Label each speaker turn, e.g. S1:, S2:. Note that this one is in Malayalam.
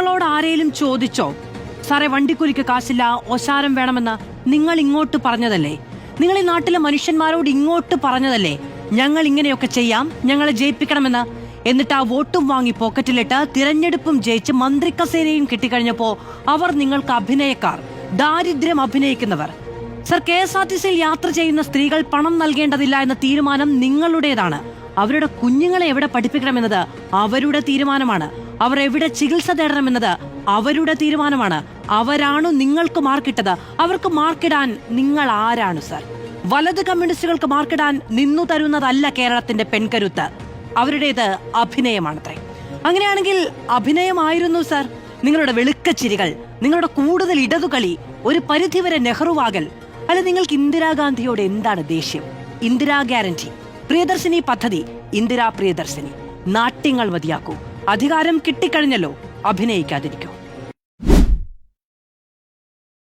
S1: നിങ്ങളോട് ആരേലും ചോദിച്ചോ സാറേ വണ്ടിക്കൂലിക്ക് കാശില്ല, ഒശാരം വേണമെന്ന്? നിങ്ങൾ ഇങ്ങോട്ട് പറഞ്ഞതല്ലേ? നിങ്ങൾ ഈ നാട്ടിലെ മനുഷ്യന്മാരോട് ഇങ്ങോട്ട് പറഞ്ഞതല്ലേ ഞങ്ങൾ ഇങ്ങനെയൊക്കെ ചെയ്യാം, ഞങ്ങളെ ജയിപ്പിക്കണമെന്ന്? എന്നിട്ട് ആ വോട്ടും വാങ്ങി പോക്കറ്റിലിട്ട് തിരഞ്ഞെടുപ്പും ജയിച്ച് മന്ത്രിക്കസേനയും കിട്ടിക്കഴിഞ്ഞപ്പോ അവർ നിങ്ങൾക്ക് അഭിനയക്കാർ, ദാരിദ്ര്യം അഭിനയിക്കുന്നവർ. സർ, KSRTCയിൽ യാത്ര ചെയ്യുന്ന സ്ത്രീകൾ പണം നൽകേണ്ടതില്ല എന്ന തീരുമാനം നിങ്ങളുടേതാണ്. അവരുടെ കുഞ്ഞുങ്ങളെ എവിടെ പഠിപ്പിക്കണമെന്നത് അവരുടെ തീരുമാനമാണ്. അവർ എവിടെ ചികിത്സ തേടണമെന്നത് അവരുടെ തീരുമാനമാണ്. അവരാണ് നിങ്ങൾക്ക് മാർക്കിട്ടത്. അവർക്ക് മാർക്കിടാൻ നിങ്ങൾ ആരാണ് സർ? വലത് കമ്മ്യൂണിസ്റ്റുകൾക്ക് മാർക്കിടാൻ നിന്നു തരുന്നതല്ല കേരളത്തിന്റെ പെൺകരുത്ത്. അവരുടേത് അഭിനയമാണത്രേ. അങ്ങനെയാണെങ്കിൽ അഭിനയമായിരുന്നു സർ നിങ്ങളുടെ വെളുക്കച്ചിരികൾ, നിങ്ങളുടെ കൂടുതൽ ഇടതുകളി, ഒരു പരിധിവരെ നെഹ്റുവാകൽ. അല്ല, നിങ്ങൾക്ക് ഇന്ദിരാഗാന്ധിയോട് എന്താണ് ദേഷ്യം? ഇന്ദിരാ ഗ്യാരണ്ടി, പ്രിയദർശിനി പദ്ധതി, ഇന്ദിരാ പ്രിയദർശിനി. നാട്യങ്ങൾ മതിയാക്കൂ. അധികാരം കിട്ടിക്കഴിഞ്ഞല്ലോ, അഭിനയിക്കാതിരിക്കൂ.